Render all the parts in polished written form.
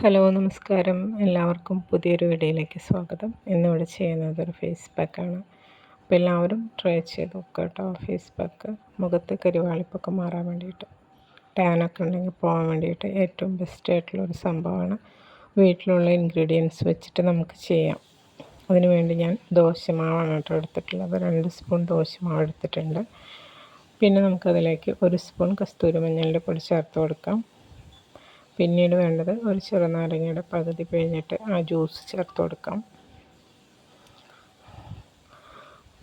Hello നമസ്കാരം. എല്ലാവർക്കും പുതിയൊരു വീഡിയോയിലേക്ക് സ്വാഗതം. ഇന്നിവിടെ ചെയ്യുന്നത് ഒരു ഫേസ് പാക്കാണ്. അപ്പോൾ എല്ലാവരും ട്രൈ ചെയ്ത് നോക്കുക കേട്ടോ. ഫേസ് പാക്ക് മുഖത്ത് കരിവാളിപ്പൊക്കെ മാറാൻ വേണ്ടിയിട്ട്, ടാനൊക്കെ ഉണ്ടെങ്കിൽ പോകാൻ വേണ്ടിയിട്ട് ഏറ്റവും ബെസ്റ്റ് ആയിട്ടുള്ളൊരു സംഭവമാണ്. വീട്ടിലുള്ള ഇൻഗ്രീഡിയൻസ് വെച്ചിട്ട് നമുക്ക് ചെയ്യാം. അതിന് വേണ്ടി ഞാൻ ദോശമാവാണ് കേട്ടോ എടുത്തിട്ടുള്ളത്. 2 സ്പൂൺ ദോശമാവ് എടുത്തിട്ടുണ്ട്. പിന്നെ നമുക്കതിലേക്ക് 1 സ്പൂൺ കസ്തൂരി മഞ്ഞളുടെ പൊടി ചേർത്ത് കൊടുക്കാം. പിന്നീട് വേണ്ടത് ഒരു ചെറുനാരങ്ങയുടെ പകുതി പിഴിഞ്ഞിട്ട് ആ ജ്യൂസ് ചേർത്ത് കൊടുക്കാം.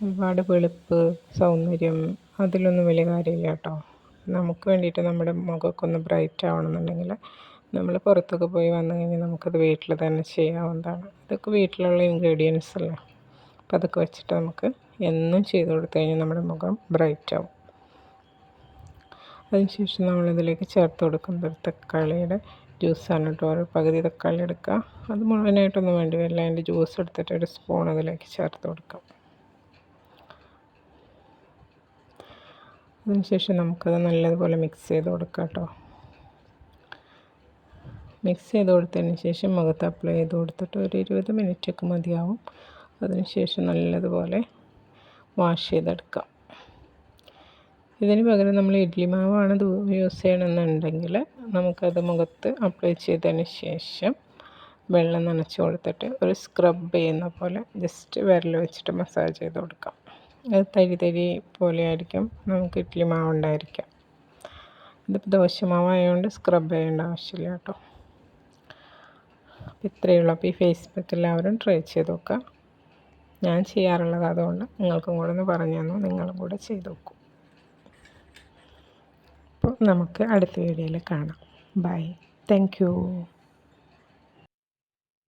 ഒരുപാട് വെളുപ്പ്, സൗന്ദര്യം അതിലൊന്നും വലിയ കാര്യമില്ല കേട്ടോ. നമുക്ക് വേണ്ടിയിട്ട് നമ്മുടെ മുഖമൊക്കെ ഒന്ന് ബ്രൈറ്റ് ആവണമെന്നുണ്ടെങ്കിൽ നമ്മൾ പുറത്തൊക്കെ പോയി വന്നു കഴിഞ്ഞാൽ നമുക്കത് വീട്ടിൽ തന്നെ ചെയ്യാവുന്നതാണ്. ഇതൊക്കെ വീട്ടിലുള്ള ഇൻഗ്രീഡിയൻസ് അല്ലേ. അപ്പോൾ അതൊക്കെ വെച്ചിട്ട് നമുക്ക് എന്നും ചെയ്ത് കൊടുത്തു കഴിഞ്ഞാൽ നമ്മുടെ മുഖം ബ്രൈറ്റ് ആവും. അതിനുശേഷം നമ്മളിതിലേക്ക് ചേർത്ത് കൊടുക്കുന്നത് തക്കാളിയുടെ ജ്യൂസാണ് കേട്ടോ. ഒരു പകുതി തക്കാളി എടുക്കുക. അത് മുഴുവനായിട്ടൊന്നും വേണ്ടി വരില്ല. അതിൻ്റെ ജ്യൂസ് എടുത്തിട്ട് 1 സ്പൂൺ അതിലേക്ക് ചേർത്ത് കൊടുക്കാം. അതിനുശേഷം നമുക്കത് നല്ലതുപോലെ മിക്സ് ചെയ്ത് കൊടുക്കാം കേട്ടോ. മിക്സ് ചെയ്ത് കൊടുത്തതിന് ശേഷം മുഖത്ത് അപ്ലൈ ചെയ്ത് കൊടുത്തിട്ട് ഒരു 20 മിനിറ്റൊക്കെ മതിയാവും. അതിനുശേഷം നല്ലതുപോലെ വാഷ് ചെയ്തെടുക്കാം. ഇതിന് പകരം നമ്മൾ ഇഡ്ഡലി മാവാണ് യൂസ് ചെയ്യണമെന്നുണ്ടെങ്കിൽ നമുക്കത് മുഖത്ത് അപ്ലൈ ചെയ്തതിന് ശേഷം വെള്ളം നനച്ച് കൊടുത്തിട്ട് ഒരു സ്ക്രബ് ചെയ്യുന്ന പോലെ ജസ്റ്റ് വിരൽ വെച്ചിട്ട് മസാജ് ചെയ്ത് കൊടുക്കാം. അത് തരി തരി പോലെ ആയിരിക്കും നമുക്ക് ഇഡ്ഡലി മാവ് ഉണ്ടായിരിക്കാം. ഇതിപ്പോൾ ദോശമാവായതുകൊണ്ട് സ്ക്രബ് ചെയ്യേണ്ട ആവശ്യമില്ല കേട്ടോ. അപ്പോൾ ഇത്രയേ ഉള്ളൂ. അപ്പോൾ ഈ ഫേസ് പാക്ക് എല്ലാവരും ട്രൈ ചെയ്ത് നോക്കുക. ഞാൻ ചെയ്യാറുള്ളത് അതുകൊണ്ട് നിങ്ങൾക്കും കൂടെ ഒന്ന് പറഞ്ഞു തന്നു. നിങ്ങളും കൂടെ ചെയ്ത് നോക്കൂ. അപ്പോൾ നമുക്ക് അടുത്ത വീഡിയോയിൽ കാണാം. ബൈ. Thank you.